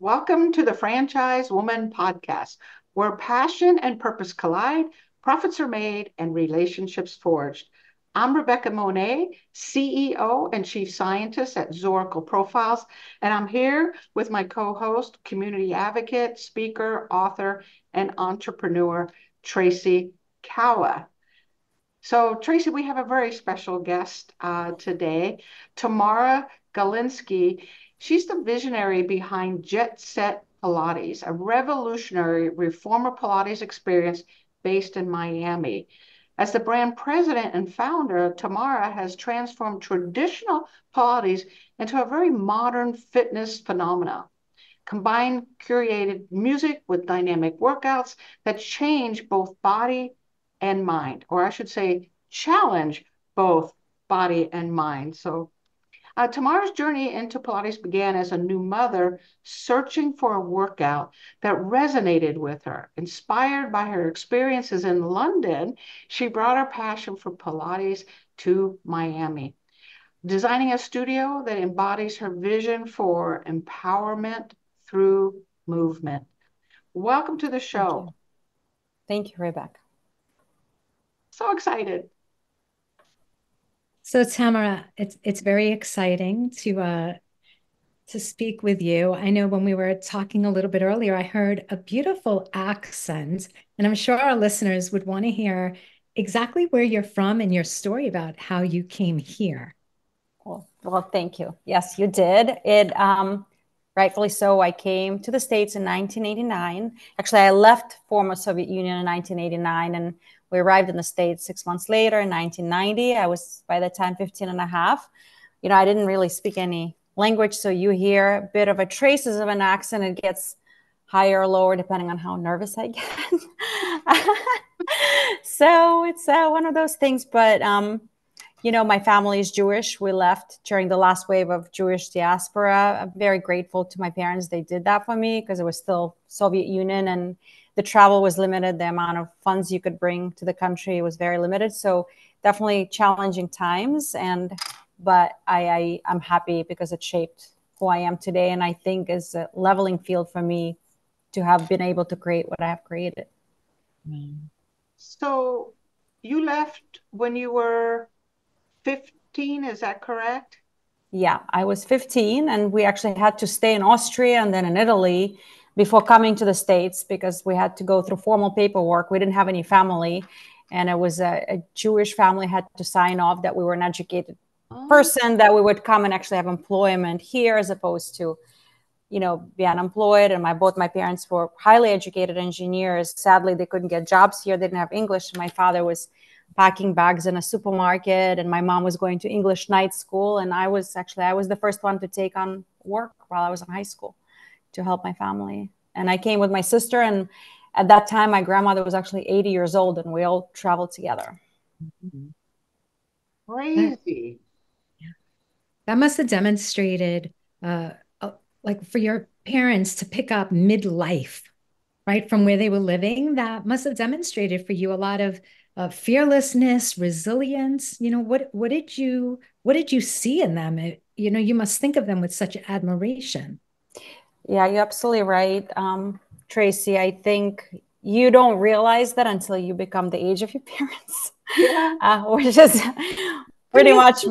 Welcome to the Franchise Woman Podcast, where passion and purpose collide, profits are made, and relationships forged. I'm Rebecca Monet, CEO and Chief Scientist at Zoracle Profiles, and I'm here with my co-host, community advocate, speaker, author, and entrepreneur, Tracy Kawa. So, Tracy, we have a very special guest today, Tamara Galinsky. She's the visionary behind JETSET Pilates, a revolutionary reformer Pilates experience based in Miami. As the brand president and founder, Tamara has transformed traditional Pilates into a very modern fitness phenomenon. Combine curated music with dynamic workouts that change both body and mind, or I should say, challenge both body and mind. So, Tamara's journey into Pilates began as a new mother searching for a workout that resonated with her. Inspired by her experiences in London, she brought her passion for Pilates to Miami, designing a studio that embodies her vision for empowerment through movement. Welcome to the Thank show. you. Thank you, Rebecca. So excited. So Tamara, it's very exciting to speak with you. I know when we were talking a little bit earlier, I heard a beautiful accent, and I'm sure our listeners would want to hear exactly where you're from and your story about how you came here. Well, thank you. Yes, you did. Rightfully so. I came to the States in 1989. Actually, I left former Soviet Union in 1989, and we arrived in the States 6 months later in 1990. I was, by that time, 15 and a half. I didn't really speak any language, so you hear a bit of a traces of an accent. It gets higher or lower depending on how nervous I get. So it's one of those things, but my family is Jewish. We left during the last wave of Jewish diaspora. I'm very grateful to my parents. They did that for me because it was still Soviet Union and the travel was limited. The amount of funds you could bring to the country was very limited. So definitely challenging times. But I'm happy because it shaped who I am today. And I think is a leveling field for me to have been able to create what I have created. So you left when you were 15, is that correct? Yeah, I was 15 and we actually had to stay in Austria and then in Italy before coming to the States because we had to go through formal paperwork. We didn't have any family, and it was a Jewish family had to sign off that we were an educated person, that we would come and actually have employment here as opposed to, be unemployed. And both my parents were highly educated engineers. Sadly, they couldn't get jobs here. They didn't have English. My father was packing bags in a supermarket, and my mom was going to English night school. And I was the first one to take on work while I was in high school to help my family. And I came with my sister, and at that time, my grandmother was actually 80 years old, and we all traveled together. Crazy. That must have demonstrated, like for your parents to pick up midlife, right, from where they were living. That must have demonstrated for you a lot of fearlessness, resilience. What did you see in them? You must think of them with such admiration. Yeah, you're absolutely right, Tracy. I think you don't realize that until you become the age of your parents, Yeah. which is pretty much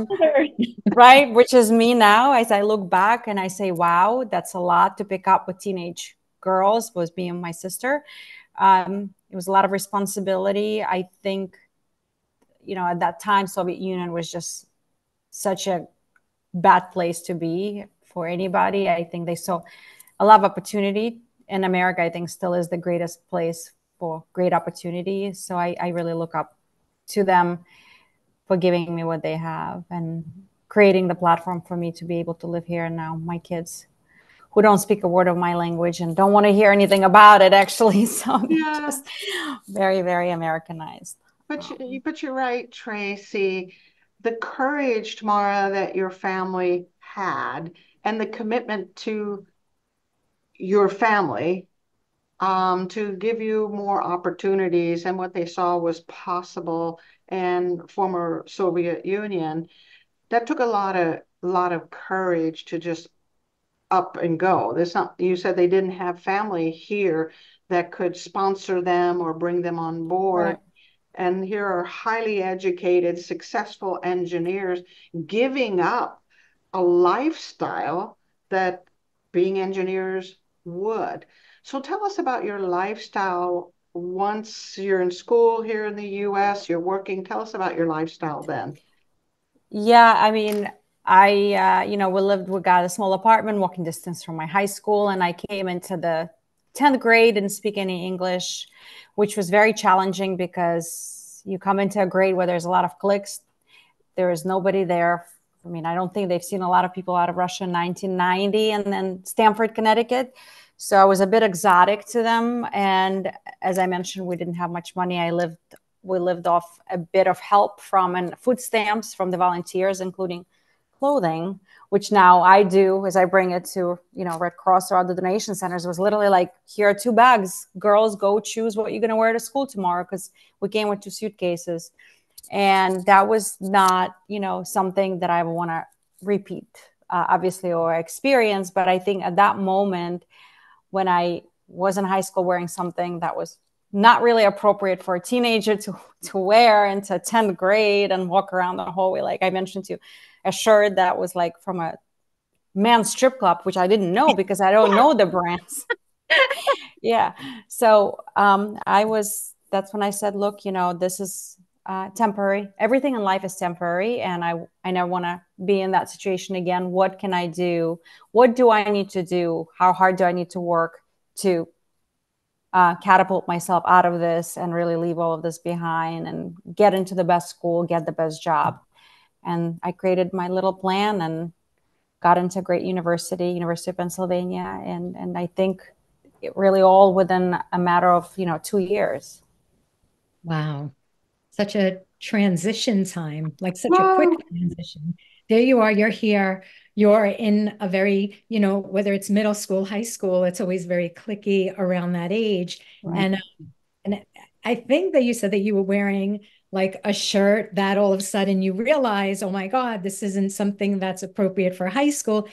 right, which is me now. As I look back and I say, wow, that's a lot to pick up with teenage girls, was me and my sister. It was a lot of responsibility. I think, at that time, Soviet Union was just such a bad place to be for anybody. I think they saw a lot of opportunity in America. I think still is the greatest place for great opportunity. So I really look up to them for giving me what they have and creating the platform for me to be able to live here. And now my kids who don't speak a word of my language and don't want to hear anything about it, actually. So Yeah. just very, very Americanized. But you're right, Tracy. The courage, Tamara, that your family had and the commitment to your family to give you more opportunities and what they saw was possible in former Soviet Union. That took a lot of courage to just up and go. There's not, you said they didn't have family here that could sponsor them or bring them on board. Right. And here are highly educated, successful engineers giving up a lifestyle that being engineers would. So tell us about your lifestyle once you're in school here in the US, you're working. Tell us about your lifestyle then. Yeah, I mean, we got a small apartment walking distance from my high school, and I came into the 10th grade, didn't speak any English, which was very challenging because you come into a grade where there's a lot of cliques. There is nobody there. I mean, I don't think they've seen a lot of people out of Russia in 1990 and then Stamford, Connecticut. So I was a bit exotic to them. And as I mentioned, we didn't have much money. We lived off a bit of help from and food stamps from the volunteers, including clothing, which now I do as I bring it to, Red Cross or other donation centers. It was literally like, here are 2 bags. Girls, go choose what you're going to wear to school tomorrow, because we came with 2 suitcases. And that was not, something that I want to repeat, obviously, or experience. But I think at that moment, when I was in high school wearing something that was not really appropriate for a teenager to wear into 10th grade and walk around the hallway, like I mentioned to you, a shirt that was like from a man's strip club, which I didn't know because I don't know the brands. Yeah. So that's when I said, look, this is temporary. Everything in life is temporary. And I never want to be in that situation again. What can I do? What do I need to do? How hard do I need to work to catapult myself out of this and really leave all of this behind and get into the best school, get the best job? And I created my little plan and got into a great university, University of Pennsylvania. And I think it really all within a matter of, 2 years. Wow. Such a transition time, like such a quick Well, transition. There you are, you're here, you're in a very, whether it's middle school, high school, it's always very cliquey around that age. Right. And I think that you said that you were wearing like a shirt that all of a sudden you realize, oh my God, this isn't something that's appropriate for high school.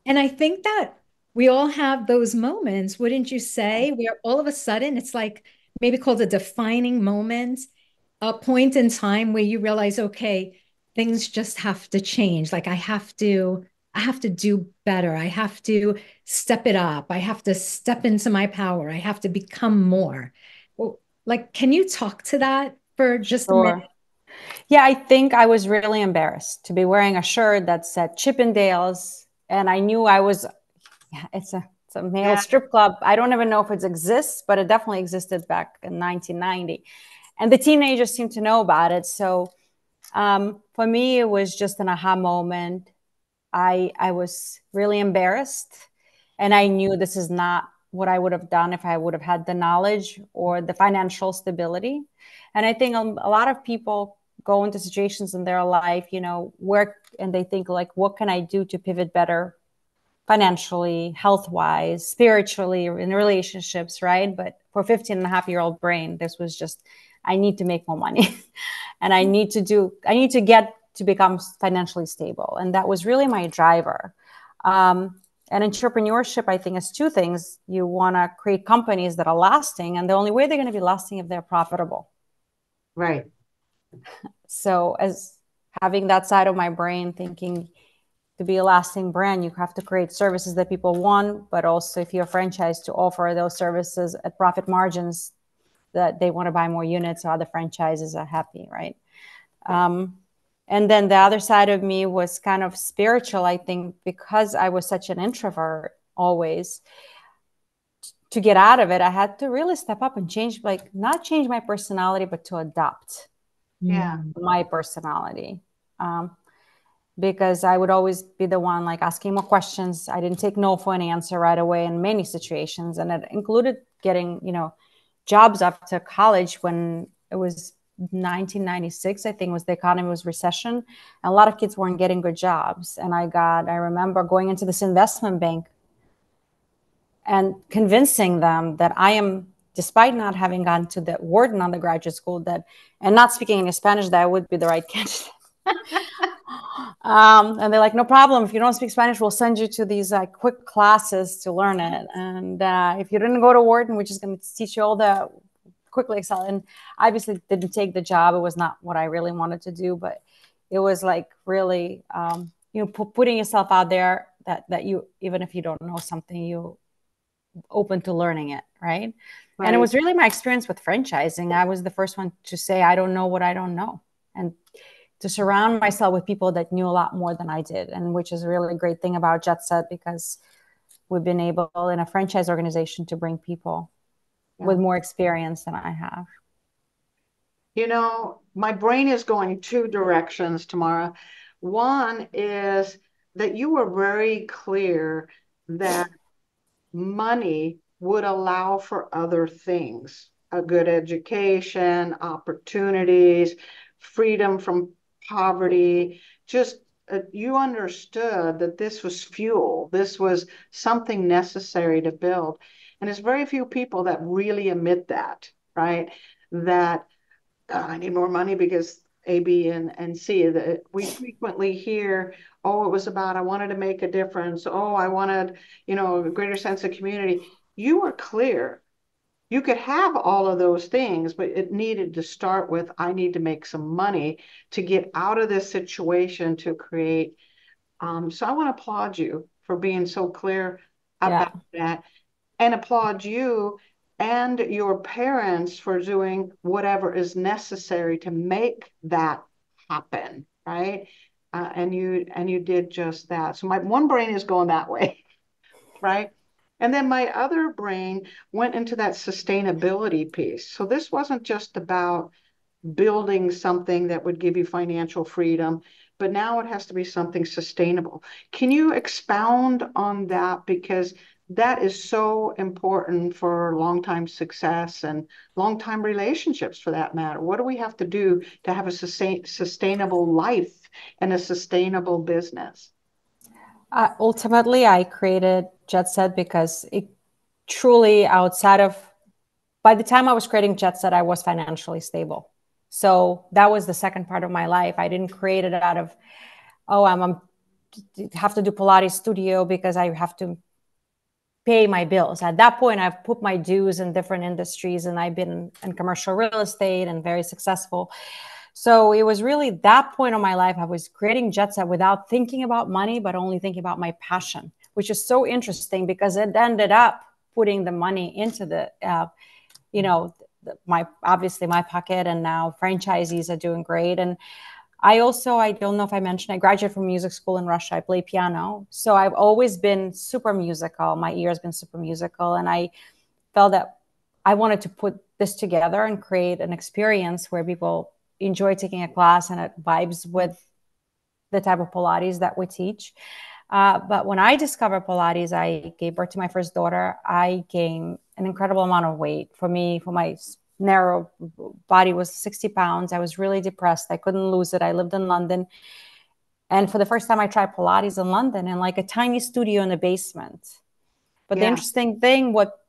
And I think that we all have those moments, wouldn't you say, where all of a sudden it's like maybe called a defining moment, a point in time where you realize, okay, things just have to change. Like I have to do better. I have to step it up. I have to step into my power. I have to become more. Well, like, can you talk to that for just a minute? Sure. Yeah, I think I was really embarrassed to be wearing a shirt that said Chippendales. And I knew it's a male yeah, strip club. I don't even know if it exists, but it definitely existed back in 1990. And the teenagers seem to know about it. So for me, it was just an aha moment. I was really embarrassed, and I knew this is not what I would have done if I would have had the knowledge or the financial stability. And I think a lot of people go into situations in their life, work, and they think like, what can I do to pivot better financially, health-wise, spiritually, in relationships, right? But for 15-and-a-half-year-old brain, this was just, I need to make more money. And I need to get to become financially stable. And that was really my driver. And entrepreneurship, I think, is 2 things. You want to create companies that are lasting, and the only way they're going to be lasting if they're profitable. right. So as having that side of my brain thinking, to be a lasting brand, you have to create services that people want, but also if you're a franchise, to offer those services at profit margins that they want to buy more units, so other franchises are happy, right? And then the other side of me was kind of spiritual, I think, because I was such an introvert always. To get out of it, I had to really step up and change, like not change my personality, but to adopt Yeah. my personality. Because I would always be the one like asking more questions. I didn't take no for an answer right away in many situations. And it included getting, jobs up to college when it was 1996, I think was the economy was recession. And a lot of kids weren't getting good jobs. And I remember going into this investment bank and convincing them that I am, despite not having gone to the Wharton undergraduate school and not speaking any Spanish, that I would be the right candidate. And they're like, no problem. If you don't speak Spanish, we'll send you to these quick classes to learn it. And if you didn't go to Wharton, we're just going to teach you all the quickly Excel. And I obviously didn't take the job. It was not what I really wanted to do, but it was like really, putting yourself out there that you, even if you don't know something, you open to learning it, right? And it was really my experience with franchising. I was the first one to say, I don't know what I don't know. And to surround myself with people that knew a lot more than I did, and which is a really great thing about JETSET, because we've been able in a franchise organization to bring people with more experience than I have. You know, my brain is going two directions, Tamara. One is that you were very clear that money would allow for other things, a good education, opportunities, freedom from poverty. Just you understood that this was fuel, this was something necessary to build. And there's very few people that really admit that, right? That I need more money because A, B, and C. That we frequently hear, oh, it was about I wanted to make a difference. Oh, I wanted, a greater sense of community. You were clear. You could have all of those things, but it needed to start with I need to make some money to get out of this situation to create. So I want to applaud you for being so clear about that, and applaud you and your parents for doing whatever is necessary to make that happen, right? And you did just that. So my one brain is going that way, right? And then my other brain went into that sustainability piece. So this wasn't just about building something that would give you financial freedom, but now it has to be something sustainable. Can you expound on that? Because that is so important for long-time success and long-time relationships for that matter. What do we have to do to have a sustainable life and a sustainable business? Ultimately, I created JETSET because it truly outside of, by the time I was creating JETSET, I was financially stable. So that was the second part of my life. I didn't create it out of, oh, I'm have to do Pilates studio because I have to pay my bills. At that point, I've put my dues in different industries, and I've been in commercial real estate and very successful. So it was really that point of my life. I was creating JETSET without thinking about money, but only thinking about my passion, which is so interesting because it ended up putting the money into the, my obviously my pocket, and now franchisees are doing great. And I don't know if I mentioned, I graduated from music school in Russia. I play piano. So I've always been super musical. My ear has been super musical. And I felt that I wanted to put this together and create an experience where people enjoy taking a class and it vibes with the type of Pilates that we teach. But when I discovered Pilates, I gave birth to my first daughter. I gained an incredible amount of weight. For my narrow body was 60 pounds. I was really depressed. I couldn't lose it. I lived in London. And for the first time, I tried Pilates in London in like a tiny studio in the basement. But the interesting thing, what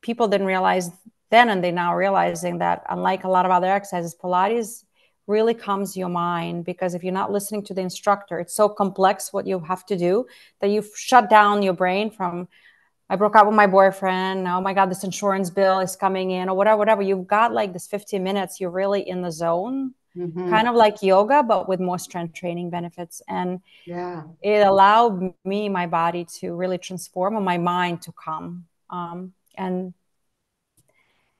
people didn't realize then, and they're now realizing that unlike a lot of other exercises, Pilates really calms your mind, because if you're not listening to the instructor, it's so complex what you have to do that you've shut down your brain from, I broke up with my boyfriend. Oh my God, this insurance bill is coming in, or whatever. You've got like this 15 minutes, you're really in the zone, kind of like yoga, but with more strength training benefits. And it allowed me, my body to really transform and my mind to calm. And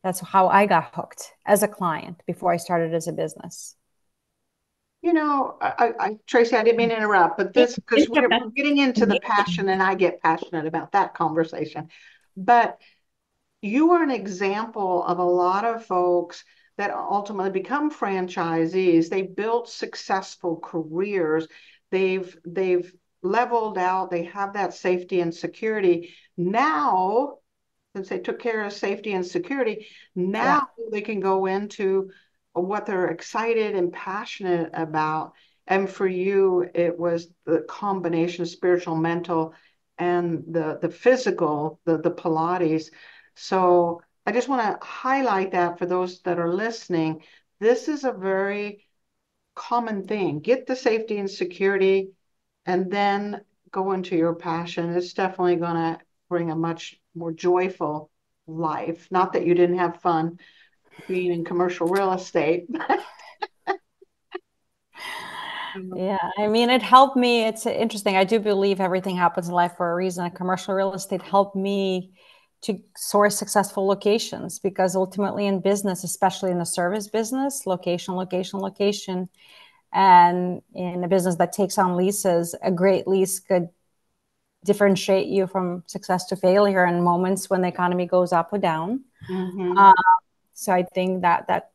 that's how I got hooked as a client before I started as a business. Tracy, I didn't mean to interrupt, but this, because we're getting into the passion, and I get passionate about that conversation. But you are an example of a lot of folks that ultimately become franchisees. They built successful careers. They've leveled out. They have that safety and security. Now, since they took care of safety and security, now they can go into what they're excited and passionate about. And for you, it was the combination of spiritual, mental, and the physical, the Pilates. So I just want to highlight that for those that are listening. This is a very common thing. Get the safety and security and then go into your passion. It's definitely going to bring a much more joyful life. Not that you didn't have fun being in commercial real estate. Yeah, I mean, it helped me. It's interesting. I do believe everything happens in life for a reason. Commercial real estate helped me to source successful locations because ultimately in business, especially in the service business, location, location, location, and in a business that takes on leases, a great lease could differentiate you from success to failure in moments when the economy goes up or down. Mm-hmm. So I think that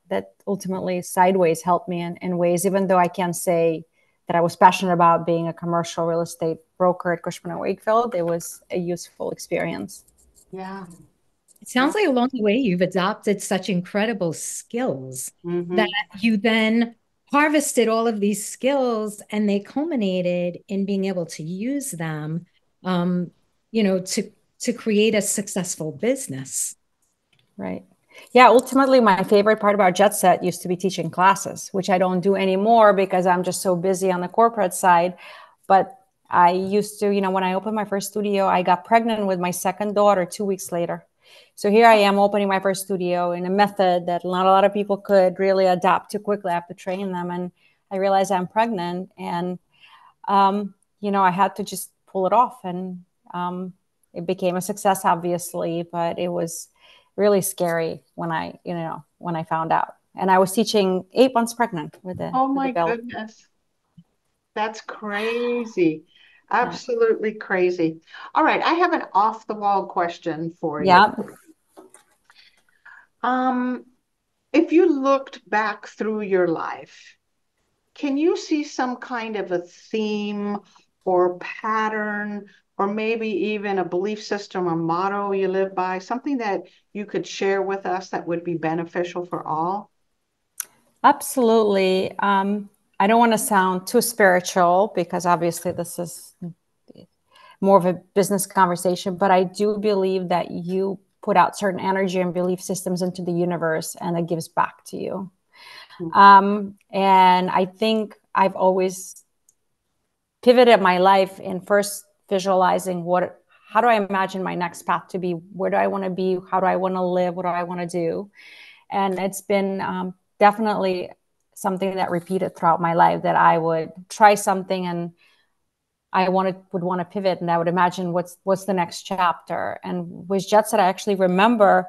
ultimately sideways helped me in ways, even though I can't say that I was passionate about being a commercial real estate broker at Cushman & Wakefield. It was a useful experience. Yeah. It sounds like along the way you've adopted such incredible skills Mm-hmm. that you then harvested all of these skills and they culminated in being able to use them, um, to create a successful business. Right. Yeah, ultimately, my favorite part about JETSET used to be teaching classes, which I don't do anymore because I'm just so busy on the corporate side. But I used to, when I opened my first studio, I got pregnant with my second daughter 2 weeks later. So here I am opening my first studio in a method that not a lot of people could really adapt to quickly. I have to train them. And I realized I'm pregnant and, I had to just pull it off. And it became a success, obviously, but it was really scary when I found out. And I was teaching 8 months pregnant with Oh the my belly. goodness. That's crazy. Yeah. Absolutely crazy. All right, I have an off the wall question for you. Yeah. Um, if you looked back through your life, can you see some kind of a theme or pattern, or maybe even a belief system or motto you live by, something that you could share with us that would be beneficial for all? Absolutely. I don't want to sound too spiritual because obviously this is more of a business conversation, but I do believe that you put out certain energy and belief systems into the universe and it gives back to you. And I think I've always pivoted my life in first visualizing how do I imagine my next path to be? Where do I want to be? How do I want to live? What do I want to do? And it's been definitely something that repeated throughout my life, that I would try something and I would want to pivot, and I would imagine what's the next chapter. And with JETSET, I actually remember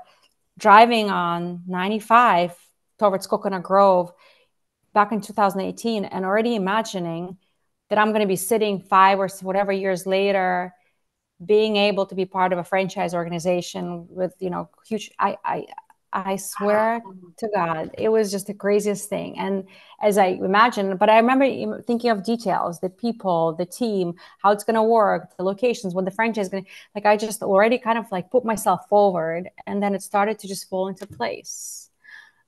driving on 95 towards Coconut Grove back in 2018 and already imagining that I'm going to be sitting 5 or whatever years later, being able to be part of a franchise organization with, huge, I swear to God, it was just the craziest thing. And as I imagined, but I remember thinking of details, the people, the team, how it's going to work, the locations, what the franchise is going to, like, I just already kind of like put myself forward, and then it started to just fall into place.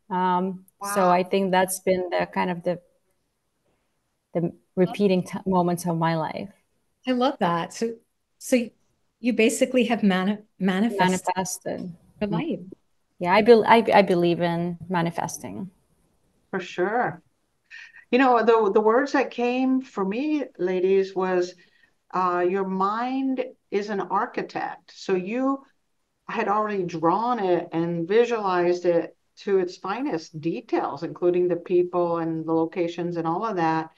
So Wow. I think that's been the kind of the repeating moments of my life. I love that. So you basically have manifested Manifested. your life. Yeah, I believe in manifesting. For sure. The words that came for me, ladies, was your mind is an architect. So you had already drawn it and visualized it to its finest details, including the people and the locations and all of that.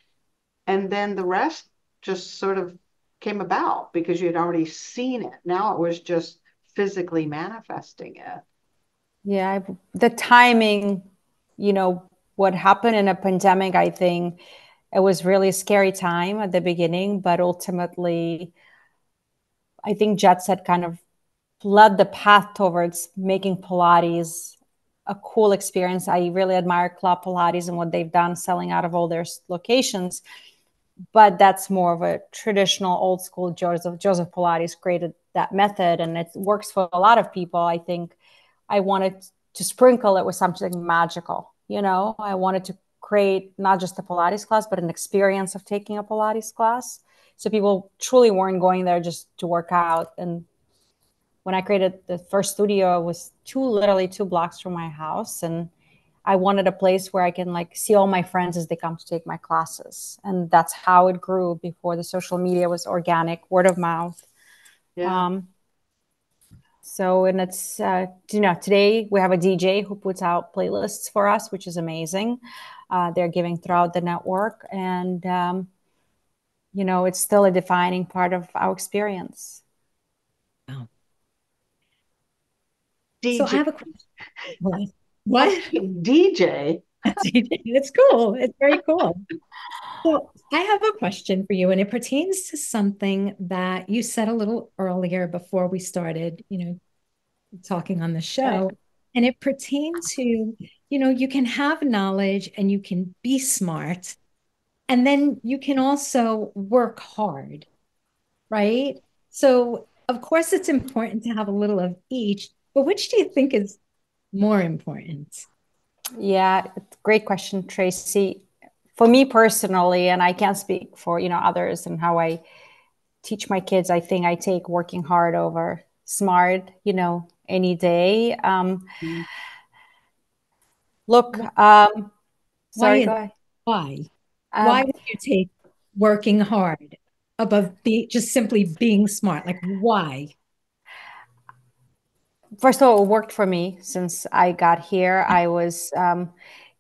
And then the rest just sort of came about because you had already seen it. Now it was just physically manifesting it. Yeah, the timing, what happened in a pandemic, I think it was really a scary time at the beginning, but ultimately, I think JETSET kind of led the path towards making Pilates a cool experience. I really admire Club Pilates and what they've done selling out of all their locations, but that's more of a traditional old school Joseph Pilates created that method, and it works for a lot of people. I think I wanted to sprinkle it with something magical. I wanted to create not just a Pilates class, but an experience of taking a Pilates class. So people truly weren't going there just to work out. And when I created the first studio, it was literally 2 blocks from my house. And I wanted a place where I can like see all my friends as they come to take my classes. And that's how it grew before the social media was organic, word of mouth. Yeah. So, and it's, today we have a DJ who puts out playlists for us, which is amazing. They're giving throughout the network. And, it's still a defining part of our experience. Wow. So I DJ. have a question. What? DJ. It's cool. It's very cool. So I have a question for you, and it pertains to something that you said a little earlier before we started, talking on the show. And it pertains to, you can have knowledge and you can be smart, and then you can also work hard, right? So, of course, it's important to have a little of each, but which do you think is more important? Yeah, great question, Tracy. For me personally, and I can't speak for, others and how I teach my kids, I think I take working hard over smart, any day. Look, Why sorry, is go ahead. why? Why Um, would you take working hard above just simply being smart? Like why? First of all, it worked for me since I got here. I was,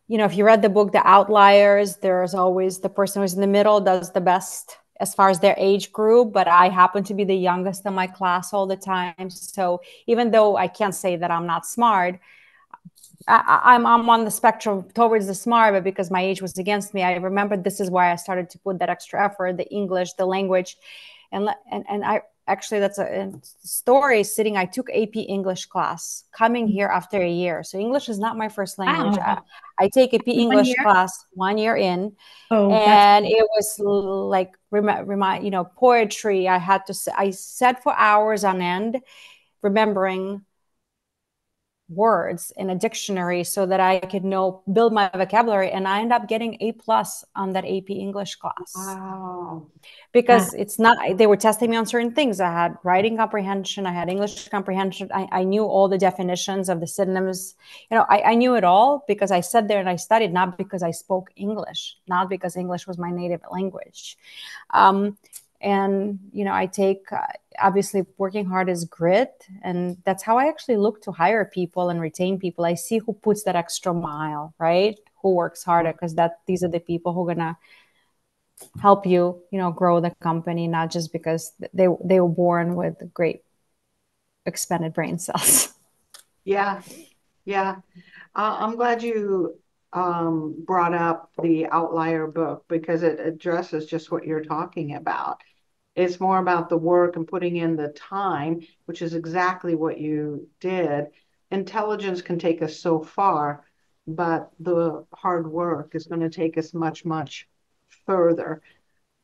if you read the book, The Outliers, there's always the person who's in the middle does the best as far as their age group. But I happen to be the youngest in my class all the time. So even though I can't say that I'm not smart, I'm on the spectrum towards the smart, but because my age was against me, I remember this is why I started to put that extra effort, the English, the language. And I actually, that's a story sitting. I took AP English class coming here after a year. So English is not my first language. Wow. I take AP One English year? class 1 year in, Oh, that's and it was like poetry. I sat for hours on end, remembering words in a dictionary so that I could build my vocabulary. And I ended up getting A+ on that AP English class Wow. because that. it's not, they were testing me on certain things. I had writing comprehension, I had English comprehension. I knew all the definitions of the synonyms. I knew it all because I sat there and I studied, not because I spoke English, not because English was my native language. And I take obviously working hard is grit, and that's how I actually look to hire people and retain people. I see who puts that extra mile, right? Who works harder, because these are the people who are gonna help you, grow the company, not just because they were born with great expanded brain cells. Yeah. Yeah. I'm glad you brought up the Outlier book because it addresses just what you're talking about. It's more about the work and putting in the time, which is exactly what you did. Intelligence can take us so far, but the hard work is going to take us much, much further.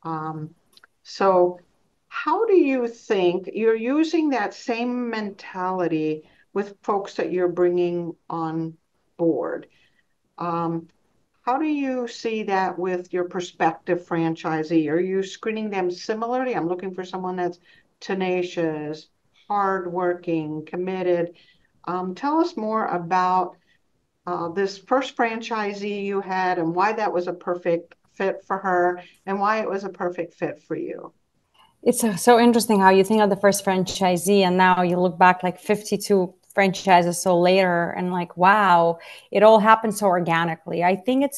Um, so, how do you think you're using that same mentality with folks that you're bringing on board? Um, how do you see that with your prospective franchisee? Are you screening them similarly? I'm looking for someone that's tenacious, hardworking, committed. Tell us more about this first franchisee you had and why that was a perfect fit for her and why it was a perfect fit for you. It's so interesting how you think of the first franchisee and now you look back like 52 franchises so later and like, wow, it all happened so organically. I think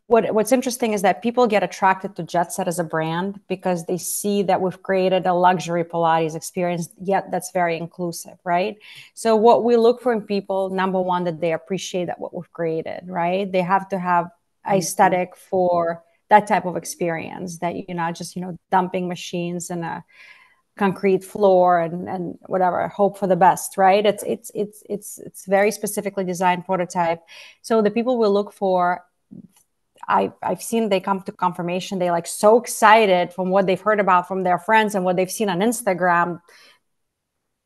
what's interesting is that people get attracted to JETSET as a brand because they see that we've created a luxury Pilates experience, yet that's very inclusive, right? So what we look for in people, number one, that they appreciate that what we've created, right? They have to have aesthetic for that type of experience, that you're not just, dumping machines and a concrete floor and whatever, hope for the best, right? It's very specifically designed prototype. So the people we look for, I've seen they come to confirmation. They like so excited from what they've heard about from their friends and what they've seen on Instagram.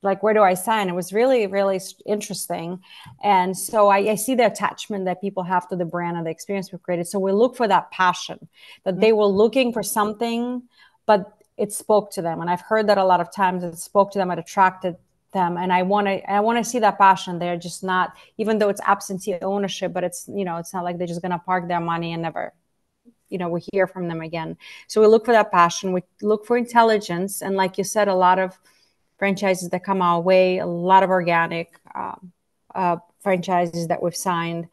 Like, where do I sign? It was really, really interesting. And so I see the attachment that people have to the brand and the experience we've created. So we look for that passion, that they were looking for something, but it spoke to them. And I've heard that a lot of times it spoke to them, it attracted them. And I want to see that passion. They're just not, even though it's absentee ownership, but it's, it's not like they're just going to park their money and never, we hear from them again. So we look for that passion. We look for intelligence. And like you said, a lot of franchises that come our way, a lot of organic franchises that we've signed,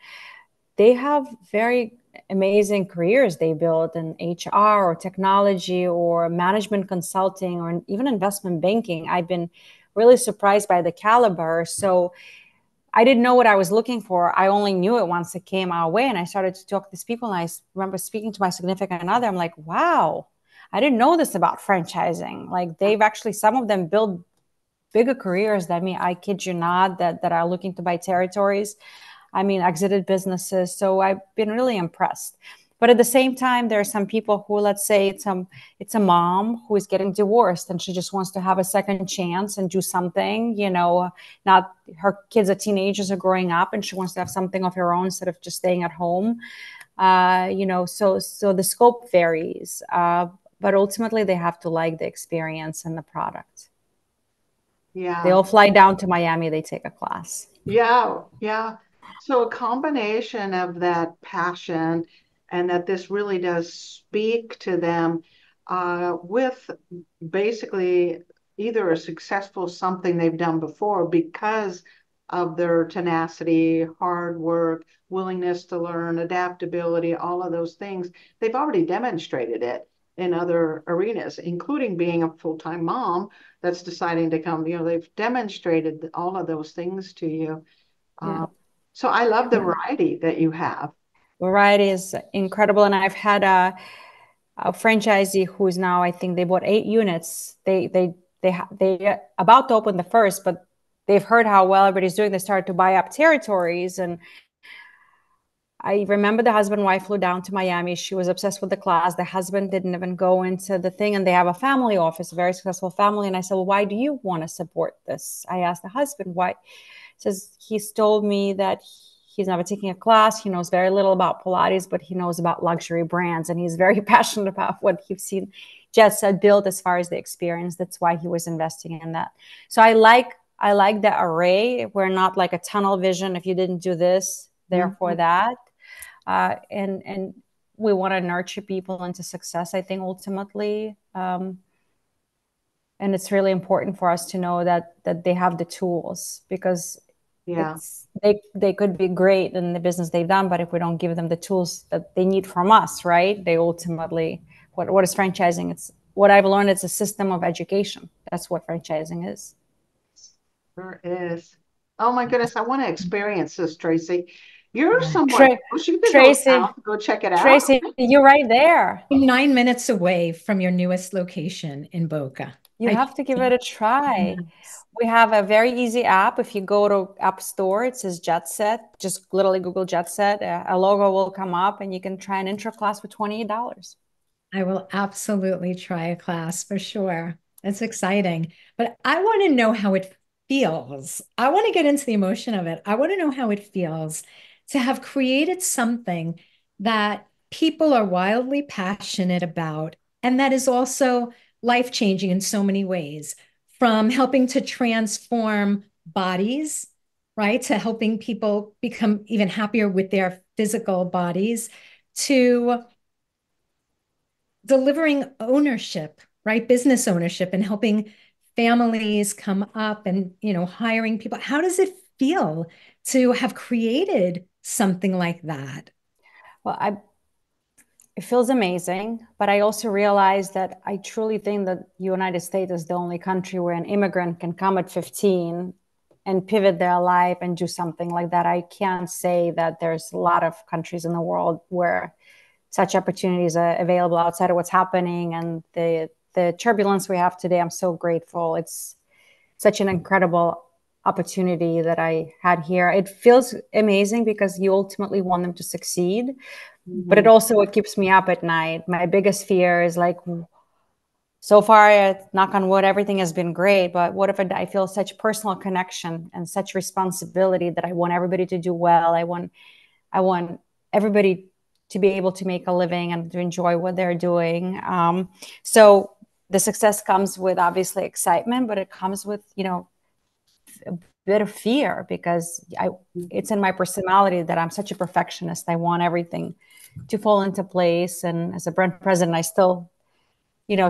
they have very amazing careers they built in HR or technology or management consulting or even investment banking. I've been really surprised by the caliber. So I didn't know what I was looking for. I only knew it once it came our way. And I started to talk to these people. And I remember speaking to my significant other. I'm like, wow, I didn't know this about franchising. Like they've actually, some of them build bigger careers than me. I kid you not, that are looking to buy territories. I mean, exited businesses. So I've been really impressed. But at the same time, there are some people who, let's say it's a mom who is getting divorced and she just wants to have a second chance and do something, not her kids are teenagers or growing up and she wants to have something of her own instead of just staying at home. So the scope varies, but ultimately they have to like the experience and the product. Yeah. They all fly down to Miami, they take a class. Yeah. Yeah. So a combination of that passion and that this really does speak to them with basically either a successful something they've done before because of their tenacity, hard work, willingness to learn, adaptability, all of those things. They've already demonstrated it in other arenas, including being a full-time mom that's deciding to come. They've demonstrated all of those things to you. Yeah. So I love the variety that you have. Variety is incredible. And I've had a franchisee who's now, I think they bought 8 units. They about to open the first, but they've heard how well everybody's doing. They started to buy up territories. And I remember the husband and wife flew down to Miami. She was obsessed with the class. The husband didn't even go into the thing. And they have a family office, a very successful family. And I said, well, why do you want to support this? I asked the husband why. He says, he's told me that he's never taking a class. He knows very little about Pilates, but he knows about luxury brands. And he's very passionate about what he's seen JETSET build as far as the experience. That's why he was investing in that. So I like the array. We're not like a tunnel vision. If you didn't do this, therefore that. And we want to nurture people into success, I think, ultimately. And it's really important for us to know that they have the tools, because they could be great in the business they've done, but if we don't give them the tools that they need from us, right? They ultimately, what is franchising? It's what I've learned. It's a system of education. That's what franchising is. There is. Oh my goodness, I want to experience this, Tracy. You're somewhere else. You could go south, go check it out. Tracy, you're right there. 9 minutes away from your newest location in Boca. You have to give it a try. We have a very easy app. If you go to App Store, it says JETSET. Just literally Google JETSET. A logo will come up and you can try an intro class for $28. I will absolutely try a class for sure. It's exciting. But I want to know how it feels. I want to get into the emotion of it. I want to know how it feels to have created something that people are wildly passionate about and that is also life-changing in so many ways, from helping to transform bodies, right, to helping people become even happier with their physical bodies, to delivering ownership, right, business ownership, and helping families come up and, hiring people. How does it feel to have created something like that? Well, it feels amazing, but I also realize that I truly think that the United States is the only country where an immigrant can come at 15 and pivot their life and do something like that. I can't say that there's a lot of countries in the world where such opportunities are available outside of what's happening and the turbulence we have today. I'm so grateful. It's such an incredible opportunity that I had here. It feels amazing because you ultimately want them to succeed, but it also, what keeps me up at night. My biggest fear is like, so far, knock on wood, everything has been great, but what if I feel such personal connection and such responsibility that I want everybody to do well. I want everybody to be able to make a living and to enjoy what they're doing. So the success comes with obviously excitement, but it comes with, a bit of fear because it's in my personality that I'm such a perfectionist. I want everything to fall into place. And as a brand president, I still,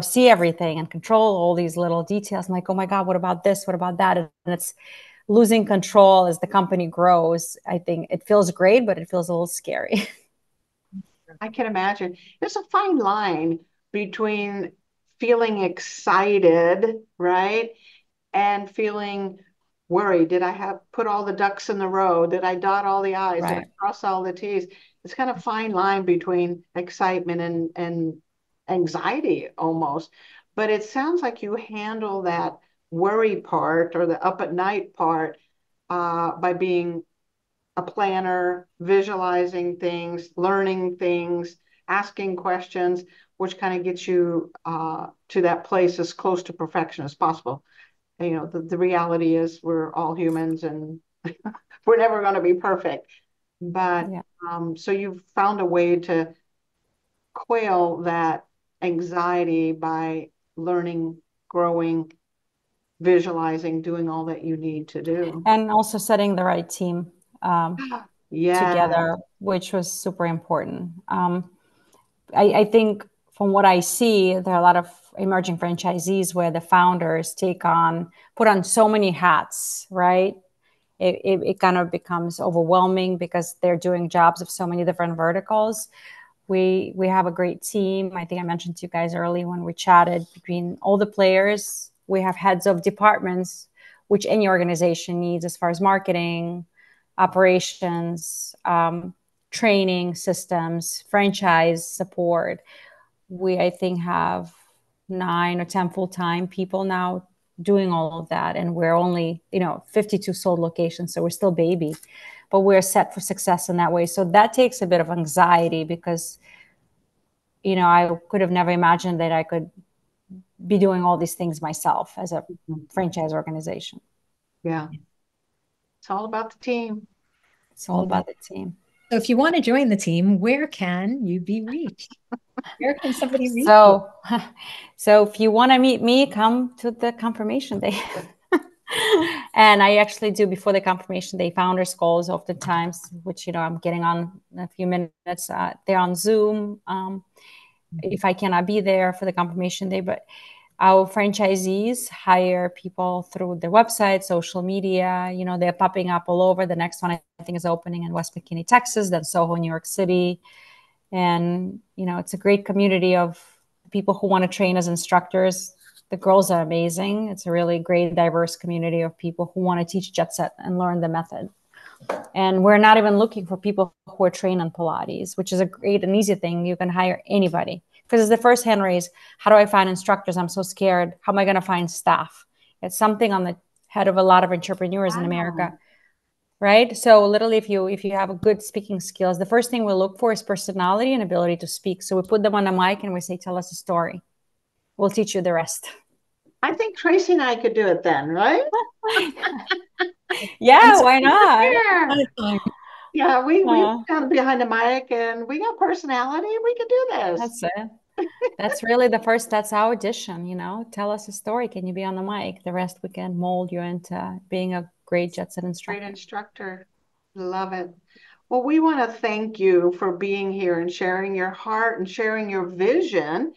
see everything and control all these little details. I'm like, oh my God, what about this? What about that? And it's losing control as the company grows. I think it feels great, but it feels a little scary. I can imagine. There's a fine line between feeling excited, right? And feeling worried. Did I have put all the ducks in the row? Did I dot all the I's? Did I Right. cross all the T's? It's kind of fine line between excitement and anxiety almost. But it sounds like you handle that worry part or the up at night part by being a planner, visualizing things, learning things, asking questions, which kind of gets you to that place as close to perfection as possible. And, the reality is we're all humans and we're never going to be perfect. But Yeah. so you've found a way to quail that anxiety by learning, growing, visualizing, doing all that you need to do. And also setting the right team Yeah. together, which was super important. I think from what I see, there are a lot of emerging franchisees where the founders put on so many hats, right? It kind of becomes overwhelming because they're doing jobs of so many different verticals. We have a great team. I think I mentioned to you guys early when we chatted between all the players. We have heads of departments, which any organization needs as far as marketing, operations, training systems, franchise support. We, I think, have 9 or 10 full-time people now doing all of that. And we're only, 52 sold locations. So we're still baby, but we're set for success in that way. So that takes a bit of anxiety because, I could have never imagined that I could be doing all these things myself as a franchise organization. Yeah. It's all about the team. It's all about the team. So if you want to join the team, where can you be reached? Where can somebody reach you? So, so if you want to meet me, come to the confirmation day. And I actually do before the confirmation day founders calls oftentimes, which, I'm getting on in a few minutes. They're on Zoom. If I cannot be there for the confirmation day, but our franchisees hire people through their website, social media. They're popping up all over. The next one I think is opening in West McKinney, Texas, then Soho, New York City. And, it's a great community of people who want to train as instructors. The girls are amazing. It's a really great, diverse community of people who want to teach JETSET and learn the method. And we're not even looking for people who are trained on Pilates, which is a great and easy thing. You can hire anybody. Because it's the first hand raise. How do I find instructors? I'm so scared. How am I going to find staff? It's something on the head of a lot of entrepreneurs in America. Right? So literally, if you have a good speaking skills, the first thing we look for is personality and ability to speak. So we put them on a mic and we say, tell us a story. We'll teach you the rest. I think Tracy and I could do it then, right? Yeah, why not? Yeah. Yeah, we stand behind the mic and we got personality. We could do this. That's it. That's really that's our audition, Tell us a story. Can you be on the mic? The rest we can mold you into being a great JETSET instructor. Great instructor. Love it. Well, we want to thank you for being here and sharing your heart and sharing your vision,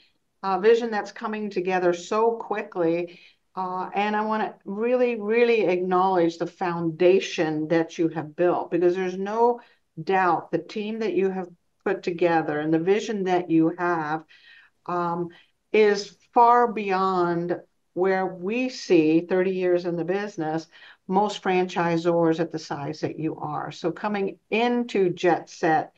vision that's coming together so quickly. And I want to really, really acknowledge the foundation that you have built because there's no doubt the team that you have put together and the vision that you have is far beyond where we see 30 years in the business, most franchisors at the size that you are. So coming into JETSET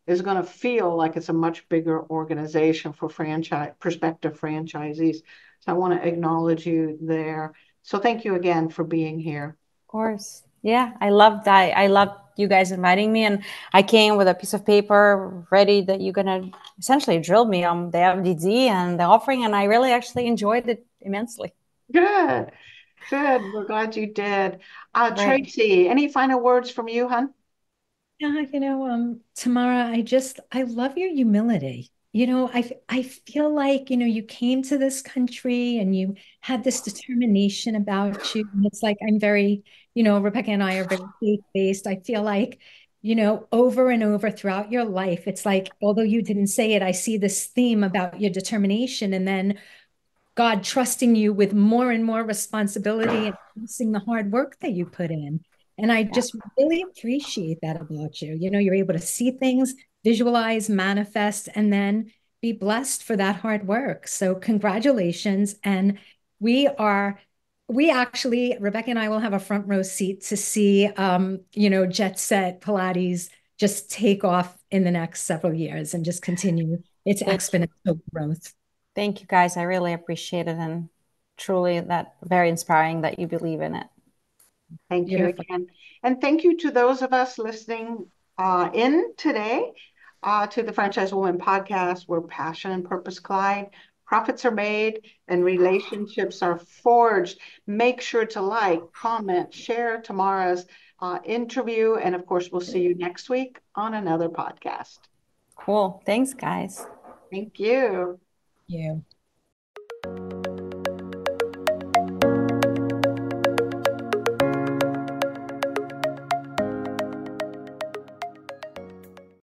is going to feel like it's a much bigger organization for prospective franchisees. So I want to acknowledge you there. So thank you again for being here. Of course. Yeah, I love that. I love you guys inviting me. And I came with a piece of paper ready that you're going to essentially drill me on the FDD and the offering. And I really actually enjoyed it immensely. Good. Good. We're glad you did. Right. Tracy, any final words from you, hon? Yeah, Tamara, I love your humility. I feel like, you came to this country and you had this determination about you. And it's like, I'm very, Rebecca and I are very faith-based. I feel like, over and over throughout your life, it's like, although you didn't say it, I see this theme about your determination. And then God trusting you with more and more responsibility and trusting the hard work that you put in. And I Yeah. just really appreciate that about you. You're able to see things, visualize, manifest, and then be blessed for that hard work. So congratulations. And we are, we actually, Rebecca and I will have a front row seat to see, Jet Set Pilates just take off in the next several years and just continue its Thank you. exponential growth. Thank you guys. I really appreciate it, and truly that very inspiring that you believe in it. Thank you Beautiful. again. And thank you to those of us listening in today to the Franchise Woman podcast, where passion and purpose collide, profits are made, and relationships are forged. Make sure to like, comment, share Tamara's interview. And of course, we'll see you next week on another podcast. Cool. Thanks, guys. Thank you. You.